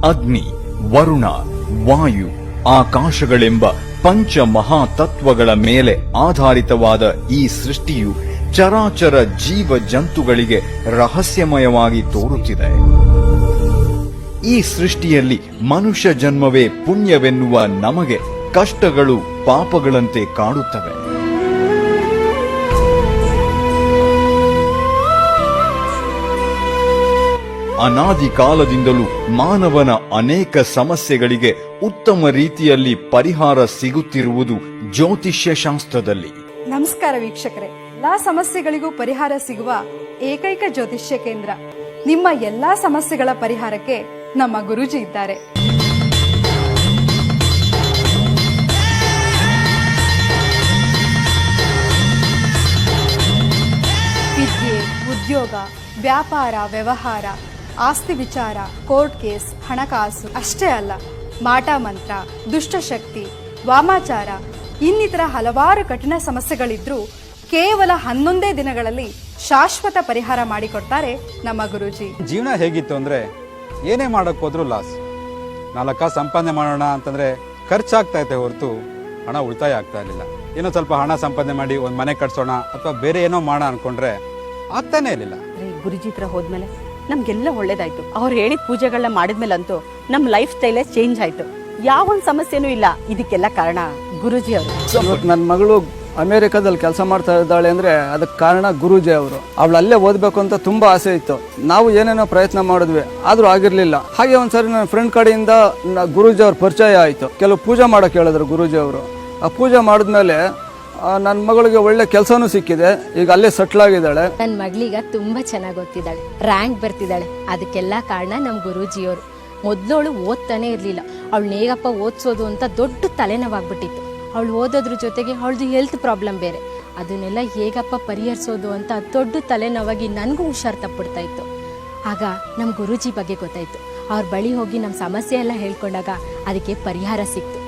ಅಗ್ನಿ, ವರುಣ, ವಾಯು, ಆಕಾಶಗಳೆಂಬ ಪಂಚ ಮಹಾತತ್ವಗಳ ಮೇಲೆ ಆಧಾರಿತವಾದ ಈ ಸೃಷ್ಟಿಯು ಚರಾಚರ ಜೀವ ಜಂತುಗಳಿಗೆ ರಹಸ್ಯಮಯವಾಗಿ ತೋರುತ್ತಿದೆ. ಈ ಸೃಷ್ಟಿಯಲ್ಲಿ ಮನುಷ್ಯ ಜನ್ಮವೇ ಪುಣ್ಯವೆನ್ನುವ ನಮಗೆ ಕಷ್ಟಗಳು ಪಾಪಗಳಂತೆ ಕಾಡುತ್ತವೆ. ಅನಾದಿ ಕಾಲದಿಂದಲೂ ಮಾನವನ ಅನೇಕ ಸಮಸ್ಯೆಗಳಿಗೆ ಉತ್ತಮ ರೀತಿಯಲ್ಲಿ ಪರಿಹಾರ ಸಿಗುತ್ತಿರುವುದು ಜ್ಯೋತಿಷ್ಯ ಶಾಸ್ತ್ರದಲ್ಲಿ. ನಮಸ್ಕಾರ ವೀಕ್ಷಕರೇ, ಎಲ್ಲಾ ಸಮಸ್ಯೆಗಳಿಗೂ ಪರಿಹಾರ ಸಿಗುವ ಏಕೈಕ ಜ್ಯೋತಿಷ್ಯ ಕೇಂದ್ರ. ನಿಮ್ಮ ಎಲ್ಲಾ ಸಮಸ್ಯೆಗಳ ಪರಿಹಾರಕ್ಕೆ ನಮ್ಮ ಗುರೂಜಿ ಇದ್ದಾರೆ. ವಿದ್ಯೆ, ಉದ್ಯೋಗ, ವ್ಯಾಪಾರ, ವ್ಯವಹಾರ, ಆಸ್ತಿ ವಿಚಾರ, ಕೋರ್ಟ್ ಕೇಸ್, ಹಣಕಾಸು ಅಷ್ಟೇ ಅಲ್ಲ, ಮಾಟ ಮಂತ್ರ, ದುಷ್ಟಶಕ್ತಿ, ವಾಮಾಚಾರ ಇನ್ನಿತರ ಹಲವಾರು ಕಠಿಣ ಸಮಸ್ಯೆಗಳಿದ್ರೂ ಕೇವಲ 11 ದಿನಗಳಲ್ಲಿ ಶಾಶ್ವತ ಪರಿಹಾರ ಮಾಡಿಕೊಡ್ತಾರೆ ನಮ್ಮ ಗುರೂಜಿ. ಜೀವನ ಹೇಗಿತ್ತು ಅಂದ್ರೆ ಏನೇ ಮಾಡಕ್ ಹೋದ್ರು ಲಾಸ್. 4 ಕಾಸು ಸಂಪಾದನೆ ಮಾಡೋಣ ಅಂತಂದ್ರೆ ಖರ್ಚಾಗ್ತಾ ಇತ್ತೆ ಹೊರತು ಹಣ ಉಳಿತಾಯ ಆಗ್ತಾ ಇರಲಿಲ್ಲ. ಏನೋ ಸ್ವಲ್ಪ ಹಣ ಸಂಪಾದನೆ ಮಾಡಿ ಒಂದ್ ಮನೆ ಕಟ್ಸೋಣ ಅಥವಾ ಬೇರೆ ಏನೋ ಮಾಡೋಣ ಅನ್ಕೊಂಡ್ರೆ ಆಗ್ತಾನೆ ಇರಲಿಲ್ಲ. ಗುರುಜಿ ಹತ್ರ ಹೋದ್ಮೇಲೆ ನಮ್ಗೆಲ್ಲ ಒಳ್ಳೇದಾಯ್ತು. ಅವ್ರು ಹೇಳಿದ ಪೂಜೆಗಳನ್ನ ಮಾಡಿದ್ಮೇಲಂತೂ ನಮ್ ಲೈಫ್ ಸ್ಟೈಲೇ ಚೇಂಜ್ ಆಯ್ತು. ಯಾವೊಂದ್ ಸಮಸ್ಯೆನೂ ಇಲ್ಲ. ಇದಕ್ಕೆಲ್ಲ ಕಾರಣ ಗುರುಜಿ ಅವರು. ಇವತ್ತು ನನ್ನ ಮಗಳು ಅಮೆರಿಕಾದಲ್ಲಿ ಕೆಲಸ ಮಾಡ್ತಾ ಇದ್ದಾಳೆ ಅಂದ್ರೆ ಅದಕ್ಕೆ ಕಾರಣ ಗುರೂಜಿ ಅವರು. ಅವಳು ಅಲ್ಲೇ ಓದಬೇಕು ಅಂತ ತುಂಬಾ ಆಸೆ ಇತ್ತು. ನಾವು ಏನೇನೋ ಪ್ರಯತ್ನ ಮಾಡಿದ್ವಿ, ಆದ್ರೂ ಆಗಿರ್ಲಿಲ್ಲ. ಹಾಗೆ ಒಂದ್ಸರಿ ನನ್ನ ಫ್ರೆಂಡ್ ಕಡೆಯಿಂದ ಗುರೂಜಿ ಅವ್ರ ಪರಿಚಯ ಆಯ್ತು. ಕೆಲವು ಪೂಜೆ ಮಾಡಕ್ ಹೇಳಿದ್ರು ಗುರೂಜಿ ಅವರು. ಆ ಪೂಜೆ ಮಾಡಿದ್ಮೇಲೆ ನನ್ನ ಮಗಳಿಗೆ ಒಳ್ಳೆ ಕೆಲಸನೂ ಸಿಕ್ಕಿದೆ. ಈಗ ಅಲ್ಲೇ ಸೆಟ್ಲ್ ಆಗಿದ್ದಾಳೆ. ನನ್ನ ಮಗಳೀಗ ತುಂಬಾ ಚೆನ್ನಾಗಿ ಓದ್ತಿದ್ದಾಳೆ, ರ್ಯಾಂಕ್ ಬರ್ತಿದ್ದಾಳೆ. ಅದಕ್ಕೆಲ್ಲ ಕಾರಣ ನಮ್ಮ ಗುರೂಜಿಯವರು. ಮೊದಲವಳು ಓದ್ತಾನೆ ಇರ್ಲಿಲ್ಲ. ಅವಳನ್ನ ಹೇಗಪ್ಪ ಓದಿಸೋದು ಅಂತ ದೊಡ್ಡ ತಲೆನೋವಾಗ್ಬಿಟ್ಟಿತ್ತು. ಅವಳು ಓದೋದ್ರ ಜೊತೆಗೆ ಅವಳದು ಹೆಲ್ತ್ ಪ್ರಾಬ್ಲಮ್ ಬೇರೆ. ಅದನ್ನೆಲ್ಲ ಹೇಗಪ್ಪ ಪರಿಹರಿಸೋದು ಅಂತ ದೊಡ್ಡ ತಲೆನೋವಾಗಿ ನನಗೂ ಹುಷಾರು ತಪ್ಪಿಡ್ತಾ ಇತ್ತು. ಆಗ ನಮ್ಮ ಗುರೂಜಿ ಬಗ್ಗೆ ಗೊತ್ತಾಯ್ತು. ಅವ್ರ ಬಳಿ ಹೋಗಿ ನಮ್ಮ ಸಮಸ್ಯೆ ಎಲ್ಲ ಹೇಳ್ಕೊಂಡಾಗ ಅದಕ್ಕೆ ಪರಿಹಾರ ಸಿಕ್ತು.